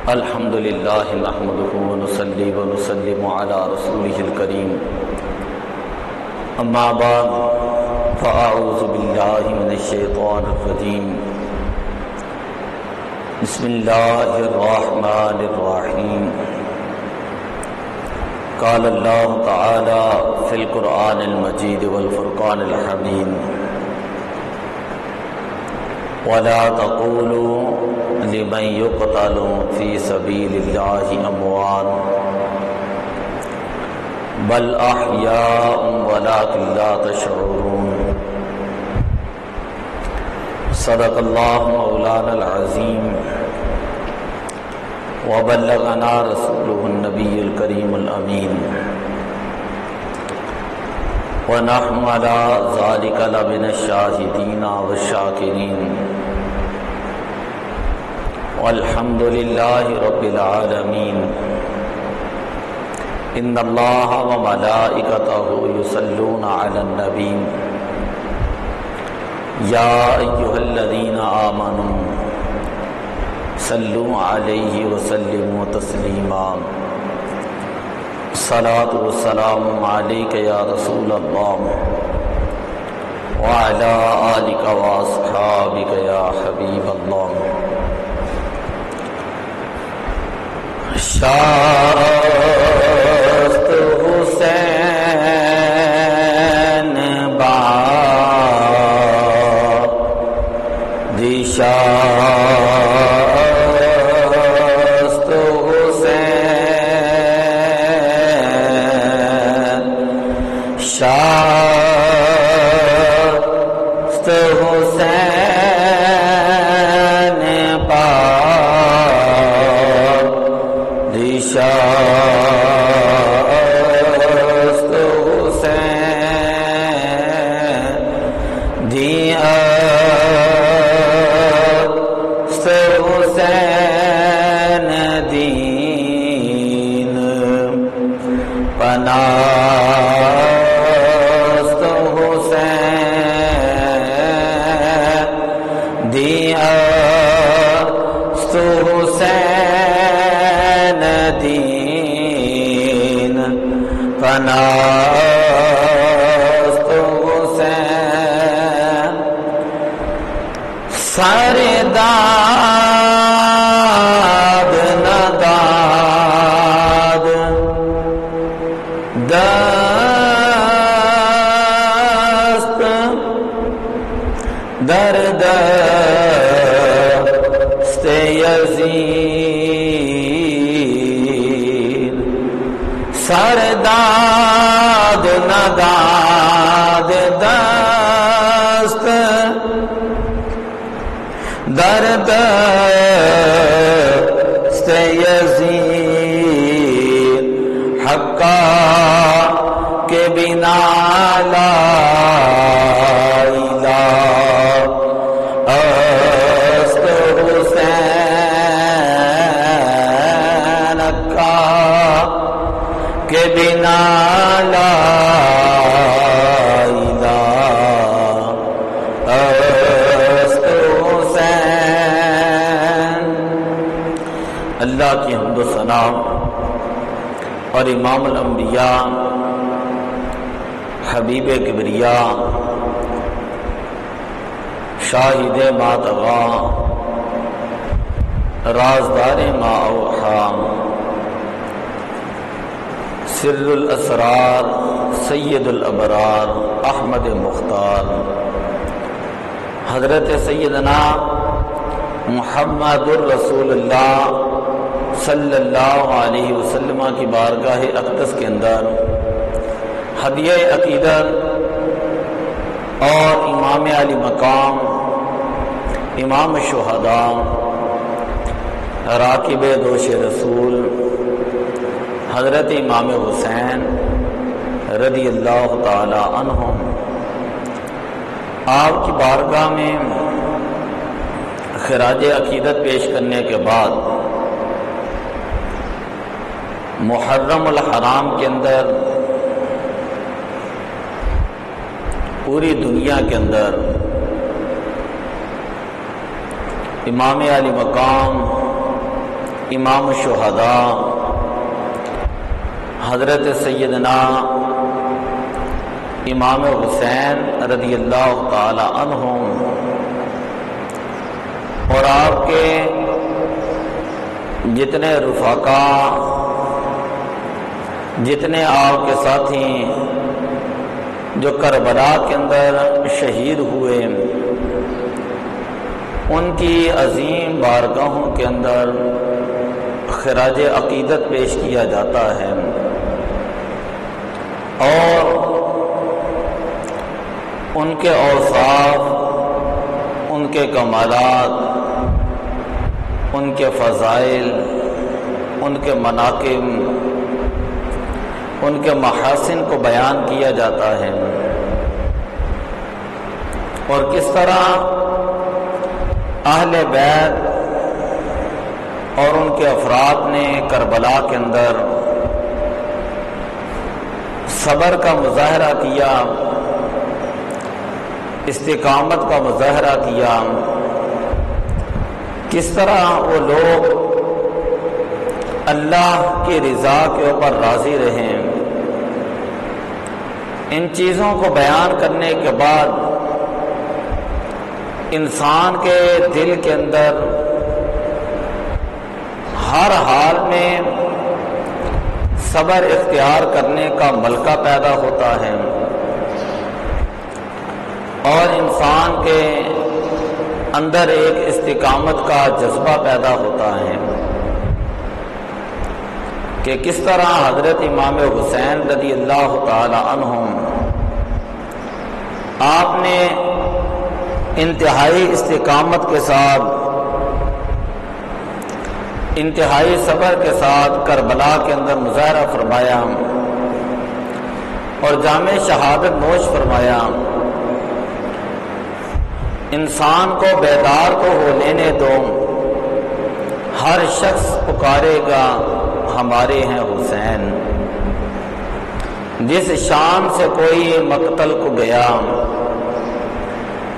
الحمد لله نحمده ونصلي ونسلم على رسوله الكريم اما بعد فاعوذ بالله من الشيطان الرجيم بسم الله الرحمن الرحيم قال الله تعالى في القرآن المجيد والفرقان الحميد ولا تقولوا لمن يقتل في سبيل الله أموات بل أحياء ولكن لا تشعرون صدق الله مولانا العظيم وبلغنا رسوله النبي الكريم الأمين ونحن على ذلك لمن الشاهدين والشاكرين والحمد لله رب العالمين إن الله وملائكته يصلون على النبي يا أيها الذين آمنوا صلوا عليه وسلموا تسليما الصلاة والسلام عليك يا رسول الله وعلى آلك وأصحابك يا حبيب الله شاست حسین بادی شاست حسین شاست حسین شاست حسین دیست حسین دین پناست حسین دیست حسین دین پناست حسین سرداد نداد دست در دست یزید سرداد نداد دست در دست یزید حقا کے بنا لا الہ است حسین حقا کے بنا لا الہ است حسین۔ اللہ کی حمد و ثنا اور امام الانبیاء حبیب کبریا شاہد ما طغی رازدار ما اوحی سر الاسرار سید الابرار احمد مختار حضرت سیدنا محمد الرسول اللہ صلی اللہ علیہ وسلم کی بارگاہ اقدس کے اندر ہدیہ عقیدت اور امام علی مقام امام شہداء راکب دوش رسول حضرت امام حسین رضی اللہ تعالی عنہم آپ کی بارگاہ میں خراج عقیدت پیش کرنے کے بعد محرم الحرام کے اندر پوری دنیا کے اندر امام علی مقام امام الشہداء حضرت سیدنا امام حسین رضی اللہ تعالی عنہم اور آپ کے جتنے رفقا، جتنے آپ کے ساتھی جو کربلا کے اندر شہید ہوئے، ان کی عظیم بارگاہوں کے اندر خراج عقیدت پیش کیا جاتا ہے، اور ان کے اوصاف، ان کے کمالات، ان کے فضائل، ان کے مناقب، ان کے محاسن کو بیان کیا جاتا ہے، اور کس طرح اہل بیت اور ان کے افراد نے کربلا کے اندر صبر کا مظاہرہ کیا، استقامت کا مظاہرہ کیا، کس طرح وہ لوگ اللہ کی رضا کے اوپر راضی رہے۔ ان چیزوں کو بیان کرنے کے بعد انسان کے دل کے اندر ہر حال میں صبر اختیار کرنے کا ملکہ پیدا ہوتا ہے، اور انسان کے اندر ایک استقامت کا جذبہ پیدا ہوتا ہے کہ کس طرح حضرت امام حسین رضی اللہ تعالی عنہم آپ نے انتہائی استقامت کے ساتھ، انتہائی صبر کے ساتھ کربلا کے اندر مظاہرہ فرمایا اور جام شہادت نوش فرمایا۔ انسان کو بیدار تو ہو لینے دو، ہر شخص پکارے گا ہمارے ہیں حسین۔ جس شان سے کوئی مقتل کو گیا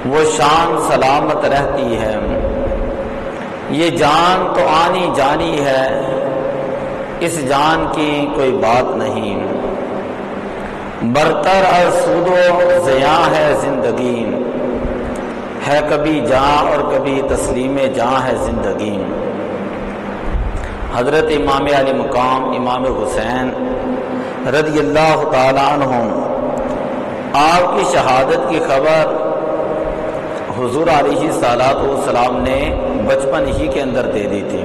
وہ شان سلامت رہتی ہے، یہ جان تو آنی جانی ہے، اس جان کی کوئی بات نہیں، برتر اور سود و زیاں ہے زندگی، ہے کبھی جاں اور کبھی تسلیم جاں ہے زندگی۔ حضرت امام علی مقام امام حسین رضی اللہ تعالی عنہم آپ کی شہادت کی خبر حضور علیہ الصلوۃ والسلام نے بچپن ہی کے اندر دے دی تھی۔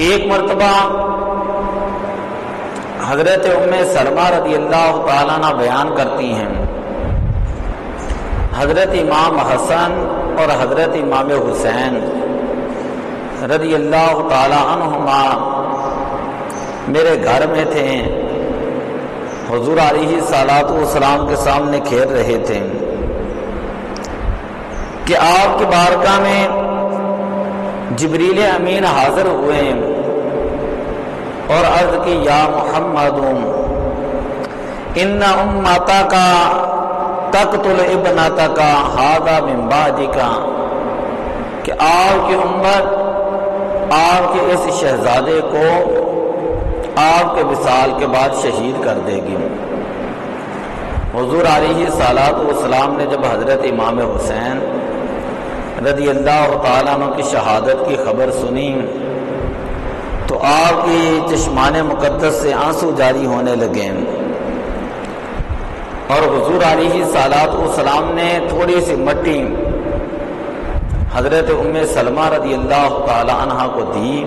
ایک مرتبہ حضرت ام سلمہ رضی اللہ تعالیٰ عنہ بیان کرتی ہیں، حضرت امام حسن اور حضرت امام حسین رضی اللہ تعالی عنہما میرے گھر میں تھے، حضور علیہ الصلوۃ والسلام کے سامنے کھیل رہے تھے کہ آپ کی بارگاہ میں جبریل امین حاضر ہوئے اور عرض کی یا محمد ان امتک تقتل ابنتک ھذا من بعدک، کہ آپ کی امت آپ کے اس شہزادے کو آپ کے وصال کے بعد شہید کر دے گی۔ حضور علیہ الصلوۃ والسلام نے جب حضرت امام حسین رضی اللہ تعالیٰ عنہ کی شہادت کی خبر سنی تو آپ کی چشمان مقدس سے آنسو جاری ہونے لگے، اور حضور علیہ الصلوۃ والسلام نے تھوڑی سی مٹی حضرت ام سلمہ رضی اللہ تعالی عنہ کو دی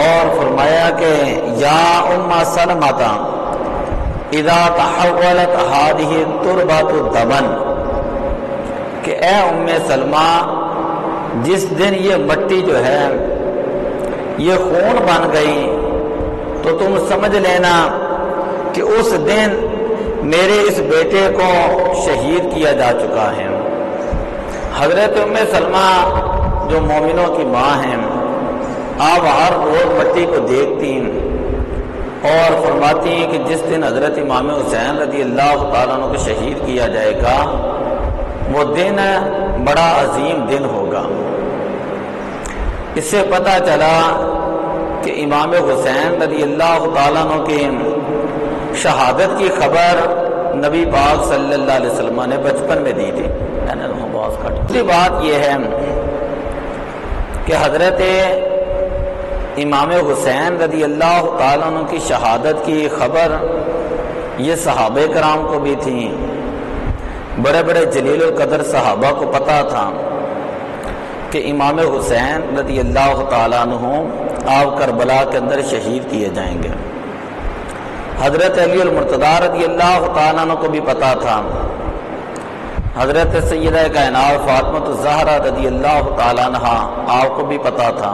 اور فرمایا کہ یا ام سلمہ اذا تحولت هذه التربة دما، کہ اے ام سلمہ جس دن یہ مٹی جو ہے یہ خون بن گئی تو تم سمجھ لینا کہ اس دن میرے اس بیٹے کو شہید کیا جا چکا ہے۔ حضرت ام سلمہ جو مومنوں کی ماں ہیں، آپ ہر روز مٹی کو دیکھتی اور فرماتی ہیں کہ جس دن حضرت امام حسین رضی اللہ تعالیٰ عنہ کو شہید کیا جائے گا وہ دن بڑا عظیم دن ہوگا۔ اس سے پتہ چلا کہ امام حسین رضی اللہ تعالیٰ عنہ کی شہادت کی خبر نبی پاک صلی اللہ علیہ وسلم نے بچپن میں دی تھی۔ دوسری بات یہ ہے کہ حضرت امام حسین رضی اللہ تعالیٰ عنہ کی شہادت کی خبر یہ صحابہ کرام کو بھی تھی، بڑے بڑے جلیل القدر صحابہ کو پتہ تھا کہ امام حسین رضی اللہ تعالیٰ عنہ آپ کربلا کے اندر شہید کیے جائیں گے۔ حضرت علی المرتضیٰ رضی اللہ تعالیٰ عنہ کو بھی پتہ تھا، حضرت سیدہ کائنات فاطمہ الزہرا رضی اللہ تعالیٰ عنہ آپ کو بھی پتہ تھا،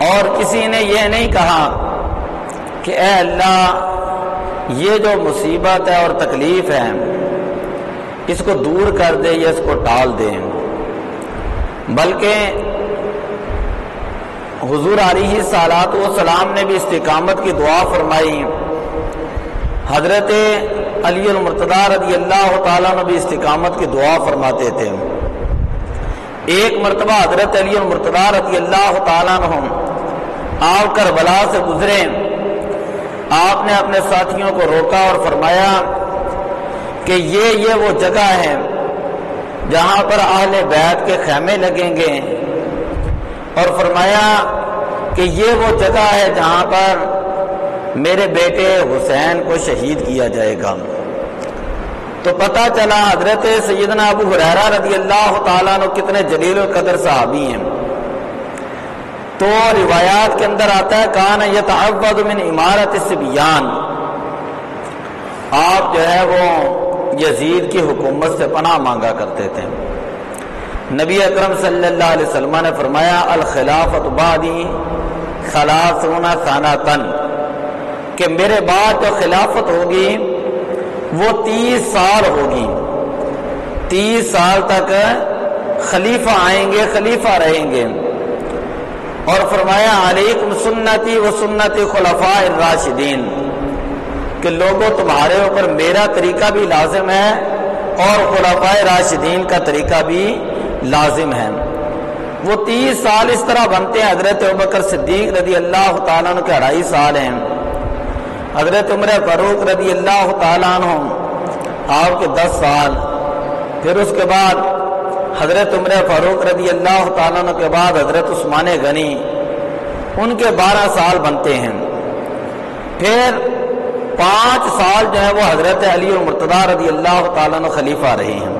اور کسی نے یہ نہیں کہا کہ اے اللہ یہ جو مصیبت ہے اور تکلیف ہے اس کو دور کر دے یا اس کو ٹال دے، بلکہ حضور علیہ الصلوۃ والسلام نے بھی استقامت کی دعا فرمائی، حضرت علی المرتضیٰ رضی اللہ تعالیٰ نے بھی استقامت کی دعا فرماتے تھے۔ ایک مرتبہ حضرت علی المرتضیٰ رضی اللہ تعالیٰ عنہ آپ کربلا سے گزرے، آپ نے اپنے ساتھیوں کو روکا اور فرمایا کہ یہ وہ جگہ ہے جہاں پر اہل بیت کے خیمے لگیں گے، اور فرمایا کہ یہ وہ جگہ ہے جہاں پر میرے بیٹے حسین کو شہید کیا جائے گا۔ تو پتہ چلا حضرت سیدنا ابو ہریرہ رضی اللہ تعالیٰ عنہ کتنے جلیل القدر صحابی ہیں۔ تو روایات کے اندر آتا ہے کان یتعوذ من امارت الصبیان، آپ جو ہے وہ یزید کی حکومت سے پناہ مانگا کرتے تھے۔ نبی اکرم صلی اللہ علیہ وسلم نے فرمایا الخلافت بعدی 30 سنۃ، کہ میرے بعد جو خلافت ہوگی وہ 30 سال ہوگی، 30 سال تک خلیفہ آئیں گے، خلیفہ رہیں گے۔ اور فرمایا علیکم سنتی و سنت خلفاء الراشدین، کہ لوگوں تمہارے اوپر میرا طریقہ بھی لازم ہے اور خلفاء راشدین کا طریقہ بھی لازم ہے۔ وہ 30 سال اس طرح بنتے ہیں، حضرت ابوبکر صدیق رضی اللہ تعالیٰ عنہ کے 2.5 سال ہیں، حضرت عمر فاروق رضی اللہ تعالیٰ عنہ آپ کے 10 سال، پھر اس کے بعد حضرت عمر فاروق رضی اللہ تعالیٰ عنہ کے بعد حضرت عثمان غنی، ان کے 12 سال بنتے ہیں، پھر 5 سال جو ہے وہ حضرت علی المرتضیٰ رضی اللہ تعالیٰ عنہ خلیفہ رہے ہیں۔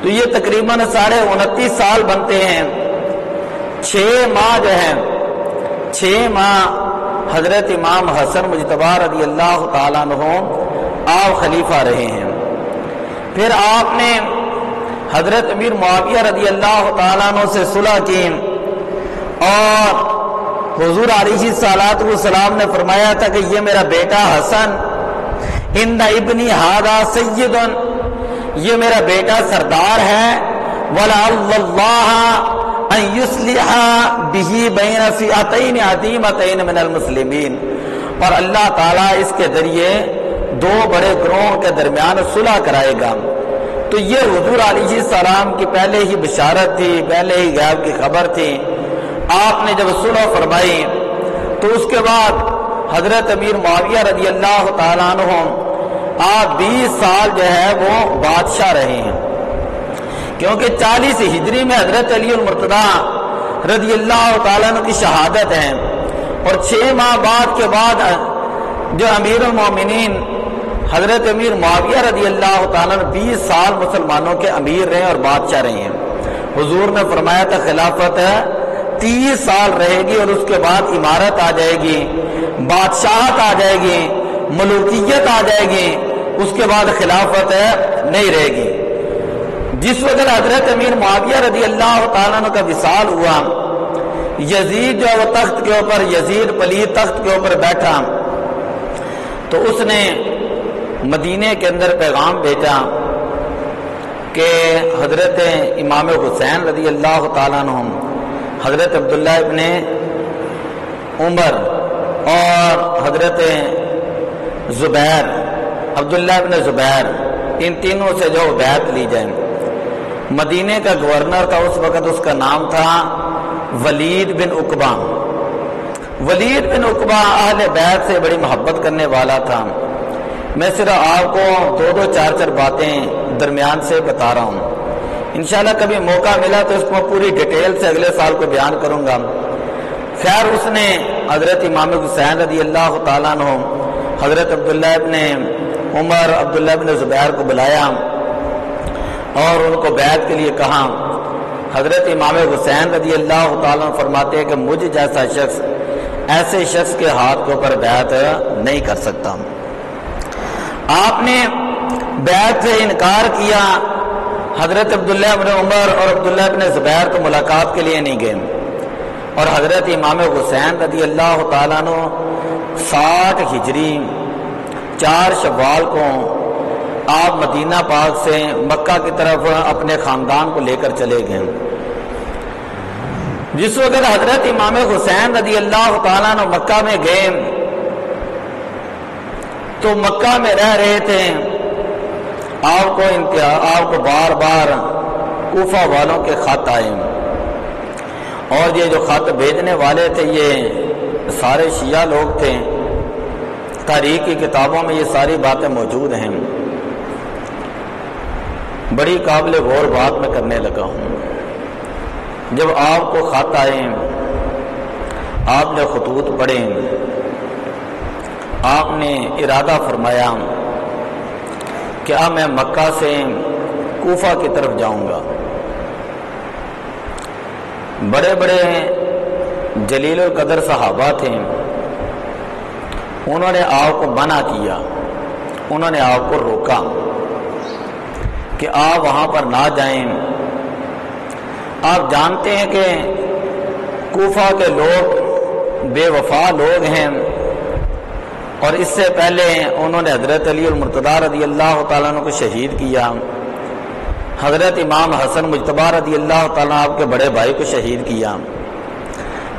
تو یہ تقریباً 29 سال بنتے ہیں۔ 6 ماہ جو ہیں، 6 ماہ حضرت امام حسن مجتبی رضی اللہ تعالیٰ عنہ آپ خلیفہ رہے ہیں۔ پھر آپ نے حضرت امیر معاویہ رضی اللہ تعالیٰ عنہ سے صلح کی، اور حضور علیہ الصلوۃ والسلام نے فرمایا تھا کہ یہ میرا بیٹا حسن ان ابنی ھذا سید، یہ میرا بیٹا سردار ہے، وَلَعَلَّ اللَّهَ أَن يُصْلِحَ بِهِ بَيْنَ فِئَتَيْنِ عَظِیمَتَيْنِ مِنَ الْمُسْلِمِینَ، اور اللہ تعالیٰ اس کے ذریعے 2 بڑے گروہوں کے درمیان صلح کرائے گا۔ تو یہ حضور علیہ السلام کی پہلے ہی بشارت تھی، پہلے ہی غیب کی خبر تھی۔ آپ نے جب صلح فرمائی تو اس کے بعد حضرت امیر معاویہ رضی اللہ تعالیٰ عنہ آپ 20 سال جو ہے وہ بادشاہ رہے ہیں، کیونکہ 40 ہجری میں حضرت علی المرتضیٰ رضی اللہ تعالیٰ عنہ کی شہادت ہے، اور 6 ماہ بعد کے بعد جو امیر المومنین حضرت امیر معاویہ رضی اللہ تعالیٰ عنہ 20 سال مسلمانوں کے امیر رہے اور بادشاہ رہے ہیں۔ حضور نے فرمایا تھا خلافت 30 سال رہے گی، اور اس کے بعد امارت آ جائے گی، بادشاہت آ جائے گی، ملوکیت آ جائے گی، اس کے بعد خلافت نہیں رہے گی۔ جس وقت حضرت امیر معاویہ رضی اللہ تعالیٰ عنہ کا وصال ہوا، یزید جو وہ تخت کے اوپر، یزید پلید تخت کے اوپر بیٹھا، تو اس نے مدینے کے اندر پیغام بھیجا کہ حضرت امام حسین رضی اللہ تعالیٰ عنہ، حضرت عبداللہ ابن عمر اور حضرت زبیر، عبداللہ ابن زبیر، ان تینوں سے جو بیعت لی جائے۔ مدینے کا گورنر تھا اس وقت، اس کا نام تھا ولید بن عقبہ۔ ولید بن عقبہ اہل بیت سے بڑی محبت کرنے والا تھا۔ میں صرف آپ کو دو چار باتیں درمیان سے بتا رہا ہوں، انشاءاللہ کبھی موقع ملا تو اس کو پوری ڈیٹیل سے اگلے سال کو بیان کروں گا۔ خیر اس نے حضرت امام حسین رضی اللہ تعالیٰ عنہ، حضرت عبداللہ ابن عمر، عبداللہ ابن زبیر کو بلایا اور ان کو بیعت کے لیے کہا۔ حضرت امام حسین رضی اللہ تعالیٰ عنہ فرماتے ہیں کہ مجھ جیسا شخص ایسے شخص کے ہاتھ کے اوپر بیعت نہیں کر سکتا۔ آپ نے بیعت سے انکار کیا۔ حضرت عبداللہ ابن عمر اور عبداللہ ابن زبیر کو ملاقات کے لیے نہیں گئے، اور حضرت امام حسین رضی اللہ تعالیٰ عنہ 60 ہجری 4 شوال کو آپ مدینہ پاک سے مکہ کی طرف اپنے خاندان کو لے کر چلے گئے۔ جس وقت حضرت امام حسین رضی اللہ تعالیٰ عنہ مکہ میں گئے تو مکہ میں رہ رہے تھے، آپ کو بار بار کوفہ والوں کے خط آئے، اور یہ جو خط بھیجنے والے تھے یہ سارے شیعہ لوگ تھے۔ تاریخ کی کتابوں میں یہ ساری باتیں موجود ہیں۔ بڑی قابل غور بات میں کرنے لگا ہوں۔ جب آپ کو خط آئے، آپ نے خطوط پڑھے، آپ نے ارادہ فرمایا کہ اب میں مکہ سے کوفہ کی طرف جاؤں گا۔ بڑے بڑے جلیل القدر صحابہ تھے، انہوں نے آپ کو منع کیا، انہوں نے آپ کو روکا کہ آپ وہاں پر نہ جائیں۔ آپ جانتے ہیں کہ کوفہ کے لوگ بے وفا لوگ ہیں، اور اس سے پہلے انہوں نے حضرت علی المرتضی رضی اللہ تعالیٰ عنہ کو شہید کیا، حضرت امام حسن مجتبی رضی اللہ تعالیٰ آپ کے بڑے بھائی کو شہید کیا۔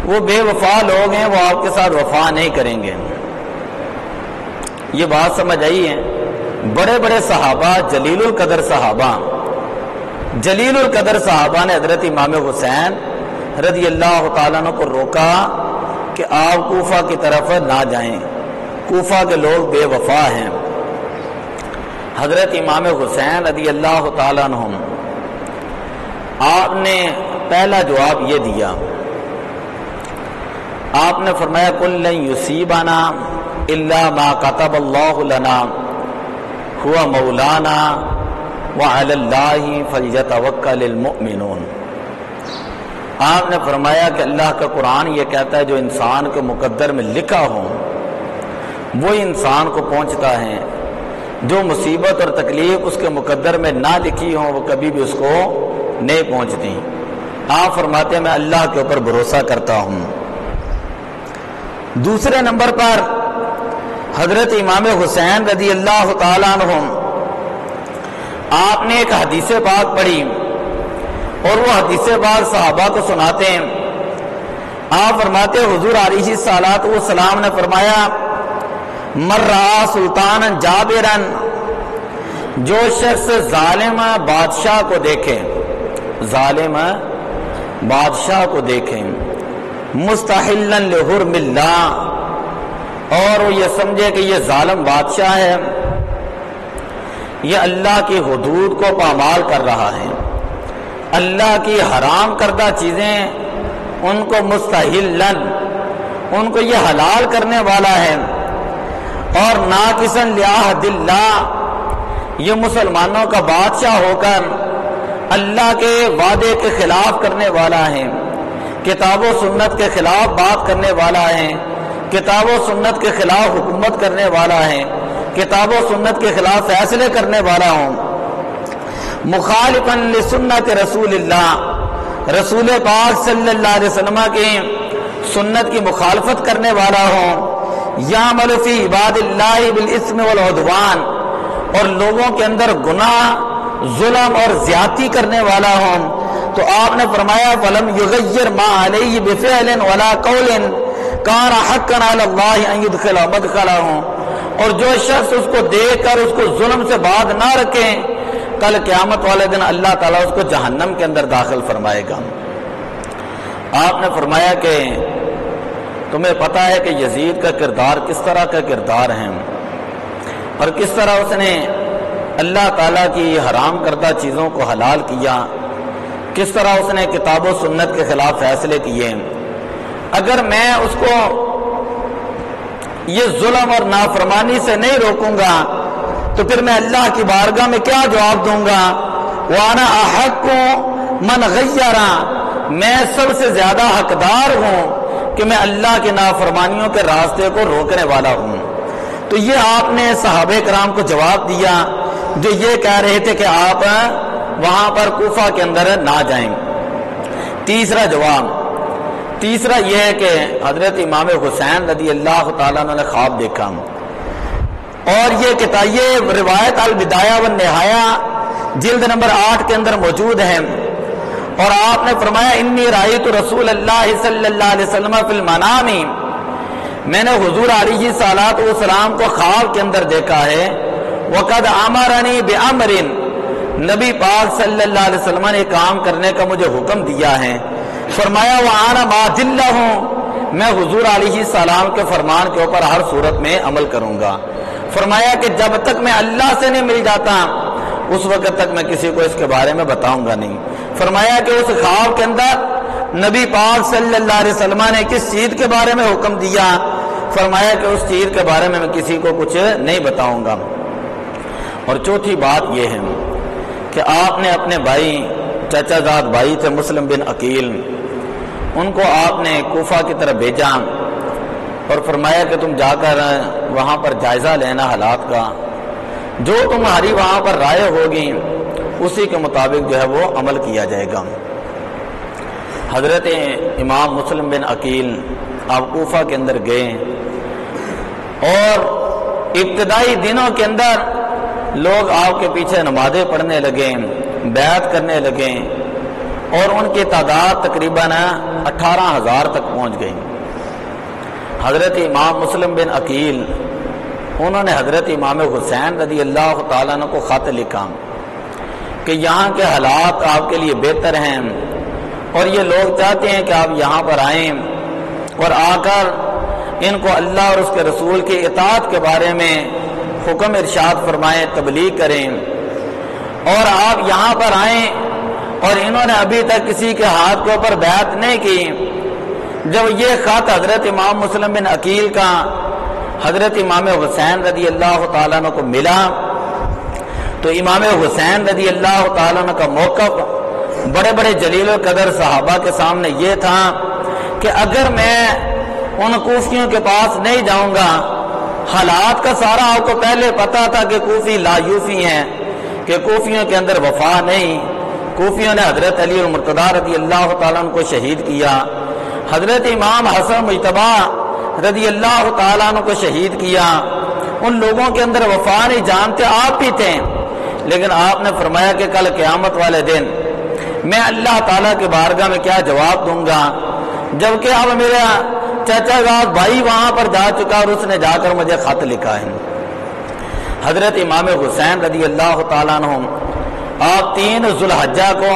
وہ بے وفا لوگ ہیں، وہ آپ کے ساتھ وفا نہیں کریں گے۔ یہ بات سمجھ آئی ہے؟ بڑے بڑے صحابہ، جلیل القدر صحابہ نے حضرت امام حسین رضی اللہ تعالیٰ عنہ کو روکا کہ آپ کوفہ کی طرف نہ جائیں، کوفہ کے لوگ بے وفا ہیں۔ حضرت امام حسین رضی اللہ تعالیٰ عنہ آپ نے پہلا جواب یہ دیا، آپ نے فرمایا قُل لَن يُصِيبَنَا إِلَّا مَا كَتَبَ اللَّهُ لَنَا هُوَ مَوْلَانَا وَعَلَى اللَّهِ فَلْيَتَوَكَّلِ الْمُؤْمِنُونَ۔ آپ نے فرمایا کہ اللہ کا قرآن یہ کہتا ہے جو انسان کے مقدر میں لکھا ہو وہی انسان کو پہنچتا ہے، جو مصیبت اور تکلیف اس کے مقدر میں نہ لکھی ہو وہ کبھی بھی اس کو نہیں پہنچتی۔ آپ فرماتے ہیں میں اللہ کے اوپر بھروسہ کرتا ہوں۔ دوسرے نمبر پر حضرت امام حسین رضی اللہ تعالیٰ عنہ آپ نے ایک حدیث پاک پڑھی، اور وہ حدیث پاک صحابہ کو سناتے ہیں۔ آپ فرماتے ہیں حضور علیہ الصلوۃ والسلام نے فرمایا مر رأى سلطانا جابرا، جو شخص ظالم بادشاہ کو دیکھے، ظالم بادشاہ کو دیکھے، مستحلا لحرم اللہ، اور وہ یہ سمجھے کہ یہ ظالم بادشاہ ہے، یہ اللہ کی حدود کو پامال کر رہا ہے، اللہ کی حرام کردہ چیزیں ان کو مستحلا، ان کو یہ حلال کرنے والا ہے، اور ناقصا لعہد اللہ، یہ مسلمانوں کا بادشاہ ہو کر اللہ کے وعدے کے خلاف کرنے والا ہے، کتاب و سنت کے خلاف بات کرنے والا ہے، کتاب و سنت کے خلاف حکومت کرنے والا ہے، کتاب و سنت کے خلاف فیصلے کرنے والا ہوں، مخالفا لسنت رسول اللہ، رسول پاک صلی اللہ علیہ وسلم کی سنت کی مخالفت کرنے والا ہوں، یعمل فی عباد اللہ بالاسم والعدوان، اور لوگوں کے اندر گناہ، ظلم اور زیادتی کرنے والا ہوں، تو آپ نے فرمایا فلم یغیر ما علیہ بفعل ولا قول کان حقا علی اللہ ان یدخل مدخلہ، اور جو شخص اس کو دے کر اس کو ظلم سے باز نہ رکھے، کل قیامت والے دن اللہ تعالیٰ اس کو جہنم کے اندر داخل فرمائے گا۔ آپ نے فرمایا کہ تمہیں پتہ ہے کہ یزید کا کردار کس طرح کا کردار ہے، اور کس طرح اس نے اللہ تعالیٰ کی حرام کردہ چیزوں کو حلال کیا، کس طرح اس نے کتاب و سنت کے خلاف فیصلے کیے۔ اگر میں اس کو یہ ظلم اور نافرمانی سے نہیں روکوں گا تو پھر میں اللہ کی بارگاہ میں کیا جواب دوں گا؟ وَأَنَا أَحَقُّ مَنْ غَيَّرَ، میں سب سے زیادہ حقدار ہوں کہ میں اللہ کی نافرمانیوں کے راستے کو روکنے والا ہوں۔ تو یہ آپ نے صحابہ کرام کو جواب دیا جو یہ کہہ رہے تھے کہ آپ وہاں پر کوفہ کے اندر نہ جائیں۔ تیسرا یہ ہے کہ حضرت امام حسین رضی اللہ تعالیٰ عنہ نے خواب دیکھا، اور یہ روایت البدایہ والنہایہ جلد نمبر 8 کے اندر موجود ہے، اور آپ نے فرمایا انی رأیت رسول اللہ صلی اللہ علیہ وسلم فی المنام، میں نے حضور علیہ الصلوۃ والسلام کو خواب کے اندر دیکھا ہے۔ وقد امرنی بامر، نبی پاک صلی اللہ علیہ وسلم نے کام کرنے کا مجھے حکم دیا ہے۔ فرمایا وانا ماذلہ ہوں، میں حضور علیہ السلام کے فرمان کے اوپر ہر صورت میں عمل کروں گا۔ فرمایا کہ جب تک میں اللہ سے نہیں مل جاتا اس وقت تک میں کسی کو اس کے بارے میں بتاؤں گا نہیں۔ فرمایا کہ اس خواب کے اندر نبی پاک صلی اللہ علیہ وسلم نے کس چیز کے بارے میں حکم دیا؟ فرمایا کہ اس چیز کے بارے میں کسی کو کچھ نہیں بتاؤں گا۔ اور چوتھی بات یہ ہے کہ آپ نے اپنے بھائی، چچا زاد بھائی تھے مسلم بن عقیل، ان کو آپ نے کوفہ کی طرف بھیجا اور فرمایا کہ تم جا کر وہاں پر جائزہ لینا حالات کا، جو تمہاری وہاں پر رائے ہوگی اسی کے مطابق جو ہے وہ عمل کیا جائے گا۔ حضرت امام مسلم بن عقیل آپ کوفہ کے اندر گئے، اور ابتدائی دنوں کے اندر لوگ آپ کے پیچھے نمازیں پڑھنے لگے، بیعت کرنے لگے، اور ان کی تعداد تقریباً 18,000 تک پہنچ گئی۔ حضرت امام مسلم بن عقیل انہوں نے حضرت امام حسین رضی اللہ تعالیٰ عنہ کو خط لکھا کہ یہاں کے حالات آپ کے لیے بہتر ہیں، اور یہ لوگ چاہتے ہیں کہ آپ یہاں پر آئیں اور آ کر ان کو اللہ اور اس کے رسول کی اطاعت کے بارے میں حکم ارشاد فرمائیں، تبلیغ کریں، اور آپ یہاں پر آئیں۔ اور انہوں نے ابھی تک کسی کے ہاتھ کے اوپر بیعت نہیں کی۔ جب یہ خط حضرت امام مسلم بن عقیل کا حضرت امام حسین رضی اللہ تعالیٰ عنہ کو ملا تو امام حسین رضی اللہ تعالیٰ عنہ کا موقف بڑے بڑے جلیل القدر صحابہ کے سامنے یہ تھا کہ اگر میں ان کوفیوں کے پاس نہیں جاؤں گا، حالات کا سارا آپ کو پہلے پتا تھا کہ کوفی لا یوفی ہیں، کہ کوفیوں کے اندر وفا نہیں۔ کوفیوں نے حضرت علی المرتضی رضی اللہ تعالیٰ عنہ کو شہید کیا، حضرت امام حسن مجتبی رضی اللہ تعالیٰ عنہ کو شہید کیا۔ ان لوگوں کے اندر وفا نہیں، جانتے آپ بھی تھے، لیکن آپ نے فرمایا کہ کل قیامت والے دن میں اللہ تعالیٰ کے بارگاہ میں کیا جواب دوں گا، جبکہ اب میرا چچا زاد بھائی وہاں پر جا چکا اور اس نے جا کر مجھے خط لکھا ہے۔ حضرت امام حسین رضی اللہ تعالیٰ عنہ آپ 3 ذوالحجہ کو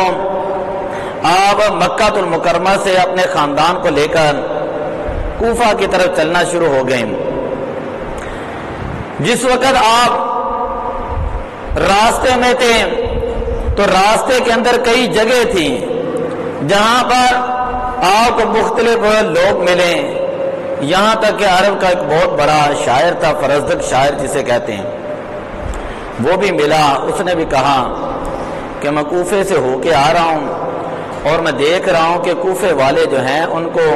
آپ مکہ المکرمہ سے اپنے خاندان کو لے کر کوفہ کی طرف چلنا شروع ہو گئے۔ جس وقت آپ راستے میں تھے تو راستے کے اندر کئی جگہ تھی جہاں پر آپ کو مختلف لوگ ملے، یہاں تک کہ عرب کا ایک بہت بڑا شاعر تھا، فرزدق شاعر جسے کہتے ہیں، وہ بھی ملا۔ اس نے بھی کہا کہ میں کوفے سے ہو کے آ رہا ہوں اور میں دیکھ رہا ہوں کہ کوفے والے جو ہیں ان کو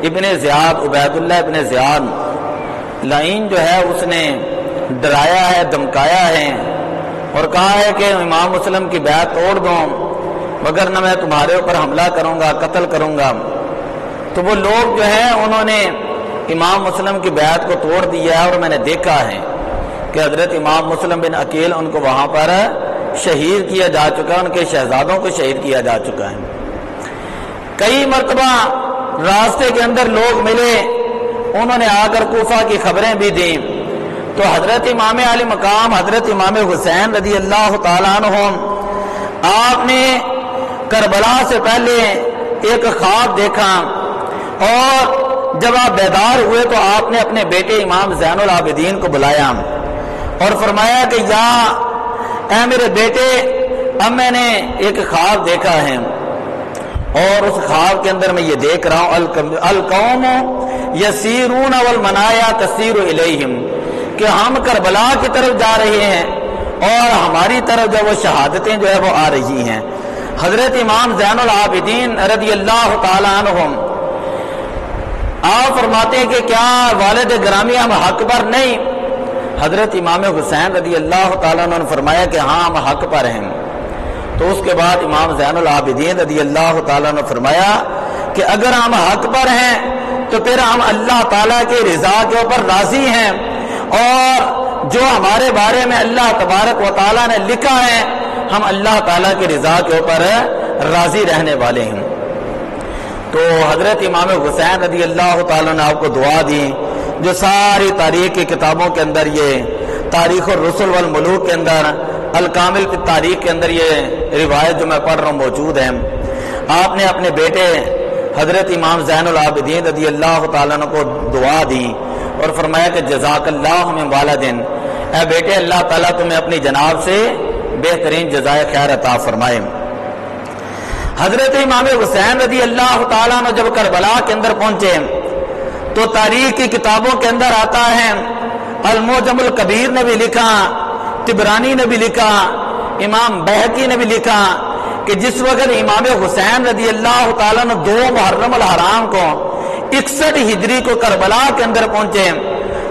ابن زیاد، عبید اللہ ابن زیاد لعین جو ہے اس نے ڈرایا ہے، دمکایا ہے، اور کہا ہے کہ امام مسلم کی بیعت توڑ دو وگرنہ میں تمہارے اوپر حملہ کروں گا، قتل کروں گا۔ تو وہ لوگ جو ہیں انہوں نے امام مسلم کی بیعت کو توڑ دیا ہے، اور میں نے دیکھا ہے کہ حضرت امام مسلم بن عقیل ان کو وہاں پر شہید کیا جا چکا ہے، ان کے شہزادوں کو شہید کیا جا چکا ہے۔ کئی مرتبہ راستے کے اندر لوگ ملے، انہوں نے آ کر کوفہ کی خبریں بھی دیں، تو حضرت امام علی مقام حضرت امام حسین رضی اللہ تعالیٰ عنہ آپ نے کربلا سے پہلے ایک خواب دیکھا، اور جب آپ بیدار ہوئے تو آپ نے اپنے بیٹے امام زین العابدین کو بلایا اور فرمایا کہ یا اے میرے بیٹے، اب میں نے ایک خواب دیکھا ہے، اور اس خواب کے اندر میں یہ دیکھ رہا ہوں القوم یسیرون والمنایا تسیر الیہم، کہ ہم کربلا کی طرف جا رہے ہیں اور ہماری طرف جو وہ شہادتیں جو ہے وہ آ رہی ہیں۔ حضرت امام زین العابدین رضی اللہ تعالی عنہم آپ فرماتے ہیں کہ کیا والد گرامی ہم حق پر نہیں؟ حضرت امام حسین رضی اللہ تعالیٰ عنہ نے فرمایا کہ ہاں ہم حق پر ہیں۔ تو اس کے بعد امام زین العابدین رضی اللہ تعالیٰ نے فرمایا کہ اگر ہم حق پر ہیں تو پھر ہم اللہ تعالیٰ کی رضا کے اوپر راضی ہیں، اور جو ہمارے بارے میں اللہ تبارک و تعالیٰ نے لکھا ہے ہم اللہ تعالیٰ کی رضا کے اوپر راضی رہنے والے ہیں۔ تو حضرت امام حسین رضی اللہ تعالیٰ نے آپ کو دعا دی، جو ساری تاریخ کی کتابوں کے اندر، یہ تاریخ الرسل والملوک کے اندر، الکامل کی تاریخ کے اندر یہ روایت جو میں پڑھ رہا ہوں موجود ہے۔ آپ نے اپنے بیٹے حضرت امام زین العابدین رضی اللہ تعالیٰ عنہ کو دعا دی اور فرمایا کہ جزاک اللہ من والدین، اے بیٹے اللہ تعالیٰ تمہیں اپنی جناب سے بہترین جزائے خیر عطا فرمائے۔ حضرت امام حسین رضی اللہ تعالیٰ عنہ جب کربلا کے اندر پہنچے تو تاریخ کی کتابوں کے اندر آتا ہے، المعجم الکبیر نے بھی لکھا، طبرانی نے بھی لکھا، امام بہقی نے بھی لکھا کہ جس وقت امام حسین رضی اللہ تعالیٰ نے 2 محرم الحرام کو 61 ہجری کو کربلا کے اندر پہنچے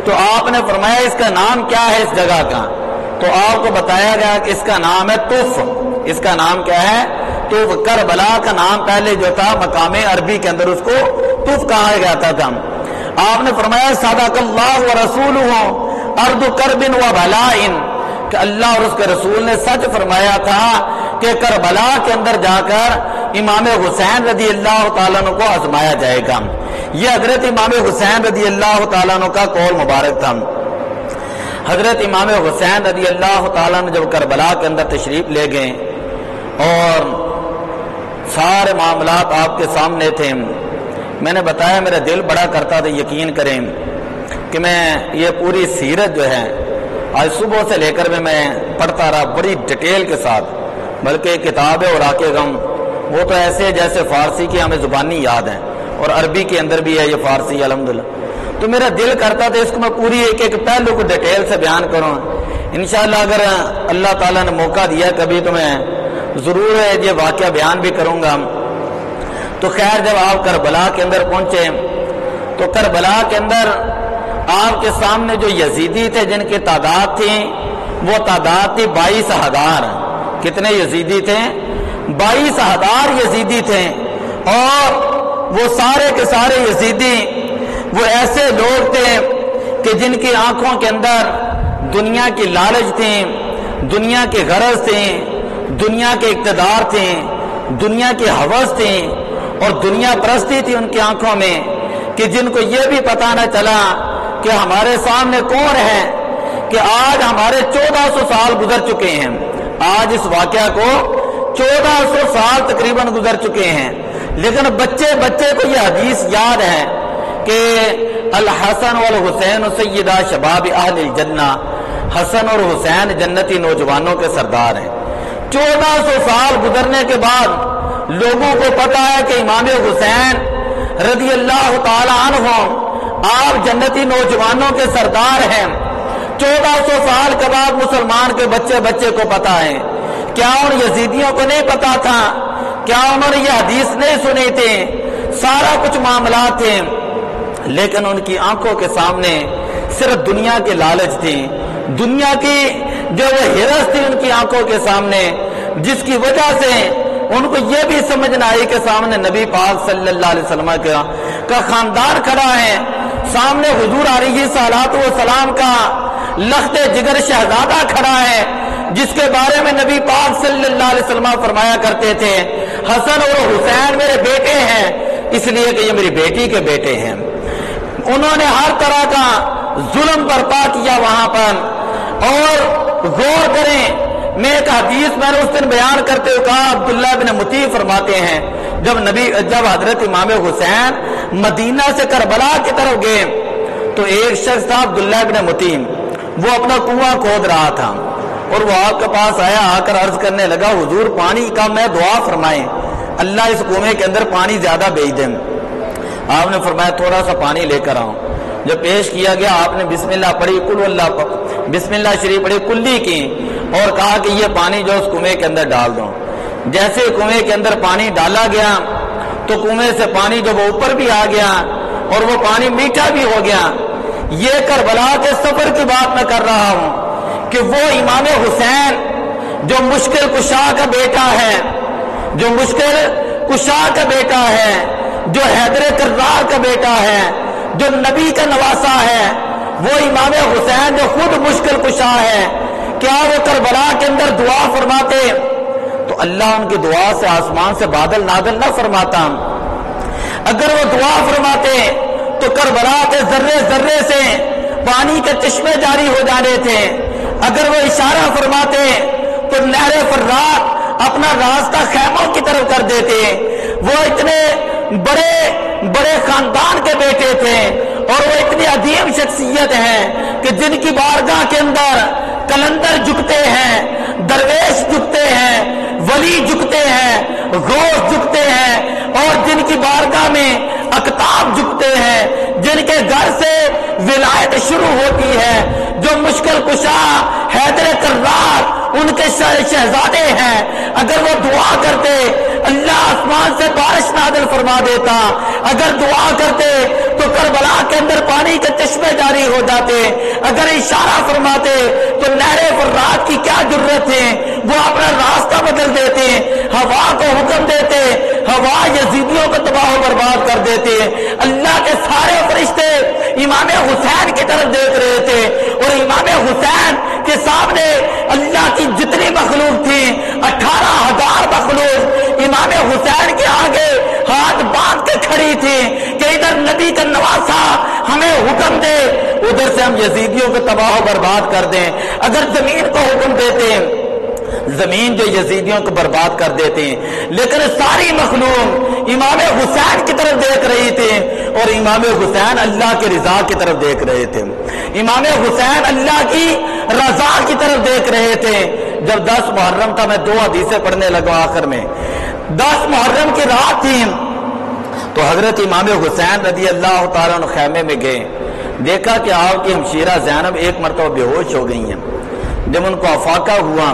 تو آپ نے فرمایا اس کا نام کیا ہے اس جگہ کا؟ تو آپ کو بتایا گیا کہ اس کا نام ہے طف۔ اس کا نام کیا ہے؟ طف۔ کربلا کا نام پہلے جو تھا مقام عربی کے اندر اس کو طف کہا جاتا تھا۔ آپ نے فرمایا صدق اللہ ورسولہ ارض کرب و بلاء، کہ اللہ اور اس کے رسول نے سچ فرمایا تھا کہ کربلا کے اندر جا کر امام حسین رضی اللہ تعالیٰ عنہ کو آزمایا جائے گا۔ یہ حضرت امام حسین رضی اللہ تعالیٰ عنہ کا قول مبارک تھا۔ حضرت امام حسین رضی اللہ تعالیٰ عنہ جب کربلا کے اندر تشریف لے گئے اور سارے معاملات آپ کے سامنے تھے، میں نے بتایا میرا دل بڑا کرتا تھا، یقین کریں کہ میں یہ پوری سیرت جو ہے آج صبح سے لے کر میں پڑھتا رہا بڑی ڈیٹیل کے ساتھ، بلکہ کتاب اوراق غم وہ تو ایسے جیسے فارسی کی ہمیں زبانی یاد ہے اور عربی کے اندر بھی ہے یہ فارسی الحمدللہ۔ تو میرا دل کرتا تھا اس کو میں پوری ایک پہلو کو ڈیٹیل سے بیان کروں۔ انشاءاللہ اگر اللہ تعالیٰ نے موقع دیا کبھی تو میں ضرور یہ واقعہ بیان بھی کروں گا۔ تو خیر جب آپ کربلا کے اندر پہنچے تو کربلا کے اندر آپ کے سامنے جو یزیدی تھے جن کی تعداد تھی وہ تعداد تھی 22,000۔ کتنے یزیدی تھے؟ 22,000 یزیدی تھے، اور وہ سارے کے سارے یزیدی وہ ایسے لوگ تھے کہ جن کی آنکھوں کے اندر دنیا کی لالچ تھی، دنیا کی غرض تھی، دنیا کے اقتدار تھی، دنیا کی ہوس تھی اور دنیا پرستی تھی ان کی آنکھوں میں، کہ جن کو یہ بھی پتہ نہ چلا کہ ہمارے سامنے کون ہے، کہ آج ہمارے 1400 سال گزر چکے ہیں، آج اس واقعہ کو 1400 سال تقریباً گزر چکے ہیں، لیکن بچے کو یہ حدیث یاد ہے کہ الحسن والحسین سیدہ شباب اہل الجنہ، حسن اور حسین جنتی نوجوانوں کے سردار ہیں۔ 1400 سال گزرنے کے بعد لوگوں کو پتا ہے کہ امام حسین رضی اللہ تعالی عنہ آپ جنتی نوجوانوں کے سردار ہیں۔ 1400 سال کے بعد مسلمان کے بچے کو پتا ہے۔ کیا ان یزیدیوں کو نہیں پتا تھا؟ کیا انہوں نے یہ حدیث نہیں سنی تھی؟ سارا کچھ معاملات تھے، لیکن ان کی آنکھوں کے سامنے صرف دنیا کی لالچ تھی، دنیا کی جو وہ ہرس تھی ان کی آنکھوں کے سامنے، جس کی وجہ سے ان کو یہ بھی سمجھ نہ آئی کہ سامنے نبی پاک صلی اللہ علیہ وسلم کا خاندان کھڑا ہے، سامنے حضور علیہ الصلوۃ والسلام کا لخت جگر شہزادہ کھڑا ہے، جس کے بارے میں نبی پاک صلی اللہ علیہ وسلم فرمایا کرتے تھے حسن اور حسین میرے بیٹے ہیں، اس لیے کہ یہ میری بیٹی کے بیٹے ہیں۔ انہوں نے ہر طرح کا ظلم برپا کیا وہاں پر. اور غور کریں، میں ایک حدیث میں نے اس دن بیان کرتے ہوئے کہا، عبداللہ بن مطیع فرماتے ہیں جب حضرت امام حسین مدینہ سے کربلا کی طرف گئے تو ایک شخص تھا عبداللہ بن مطیع، وہ اپنا کنواں کھود رہا تھا اور وہ آپ کے پاس آیا، آ کر عرض کرنے لگا حضور پانی کا میں دعا فرمائیں، اللہ اس کنویں کے اندر پانی زیادہ بھیج دیں. آپ نے فرمایا تھوڑا سا پانی لے کر آؤں. جب پیش کیا گیا آپ نے بسم اللہ پڑھی، کل اللہ بسم اللہ شریف پڑھی، کلی کی، اور کہا کہ یہ پانی جو اس کنویں کے اندر ڈال دو. جیسے کنویں کے اندر پانی ڈالا گیا تو کنویں سے پانی جو وہ اوپر بھی آ گیا اور وہ پانی میٹھا بھی ہو گیا. یہ کربلا کے سفر کی بات میں کر رہا ہوں کہ وہ امام حسین جو مشکل کشا کا بیٹا ہے، جو مشکل کشا کا بیٹا ہے، جو حیدر کرار کا بیٹا ہے، جو نبی کا نواسا ہے، وہ امام حسین جو خود مشکل کشا ہے، کیا وہ کربلا کے اندر دعا فرماتے تو اللہ ان کی دعا سے آسمان سے بادل نازل نہ فرماتا؟ اگر وہ دعا فرماتے تو کربلا کے ذرے ذرے سے پانی کے چشمے جاری ہو جانے تھے. اگر وہ اشارہ فرماتے تو نہر فرات اپنا راستہ خیموں کی طرف کر دیتے. وہ اتنے بڑے خاندان کے بیٹے تھے اور وہ اتنی عظیم شخصیت ہیں کہ جن کی بارگاہ کے اندر کلندر جھکتے ہیں، درویش جھکتے ہیں، ولی جھکتے ہیں، غوث جھکتے ہیں، اور جن کی بارگاہ میں اقطاب جھکتے ہیں، جن کے گھر سے ولایت شروع ہوتی ہے، جو مشکل کشا حیدر کرار ان کے شہزادے ہیں. اگر وہ دعا کرتے اللہ آسمان سے بارش نازل فرما دیتا. اگر دعا کرتے تو کربلا کے اندر پانی کے چشمے جاری ہو جاتے. اگر اشارہ فرماتے تو نہر فرات کی کیا ضرورت ہے، وہ اپنا راستہ بدل دیتے، ہوا کو حکم دیتے، ہوا یزیدیوں کو تباہ و برباد کر دیتے. اللہ کے سارے فرشتے امام حسین کی طرف دیکھ رہے تھے اور امام حسین کے سامنے اللہ کی جتنی مخلوق تھی 18,000 مخلوق امام حسین کے آگے ہاتھ باندھ کے کھڑی تھی کہ ادھر نبی کا نواسا ہمیں حکم دے، ادھر سے ہم یزیدیوں کو تباہ و برباد کر دیں. اگر زمین کو حکم دیتے زمین جو یزیدیوں کو برباد کر دیتے ہیں، لیکن ساری مخلوق امام حسین کی طرف دیکھ رہی تھی اور امام حسین اللہ کی رضا کی طرف دیکھ رہے تھے. امام حسین اللہ کی رضا کی طرف دیکھ رہے تھے. جب 10 محرم تھا، میں 2 حدیثیں پڑھنے لگا آخر میں. 10 محرم کی رات تھی تو حضرت امام حسین رضی اللہ تعالیٰ عنہ خیمے میں گئے. دیکھا کہ آپ کی ہمشیرہ زینب ایک مرتبہ بے ہوش ہو گئی ہیں. جب ان کو افاقہ ہوا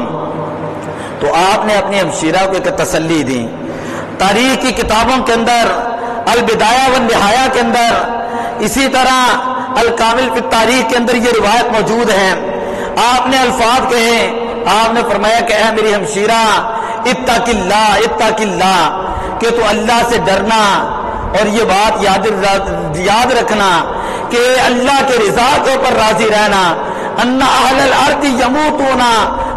تو آپ نے اپنی ہمشیرہ کو ایک تسلی دی. تاریخ کی کتابوں کے اندر البدایہ والنہایہ کے اندر، اسی طرح الکامل فی التاریخ کے اندر یہ روایت موجود ہے. آپ نے الفاظ کہے، آپ نے فرمایا کہ اے میری ہمشیرہ اتق اللہ، کہ تو اللہ سے ڈرنا اور یہ بات یاد رکھنا کہ اللہ کے رضا کے اوپر راضی رہنا. ان اہل الارض یموتون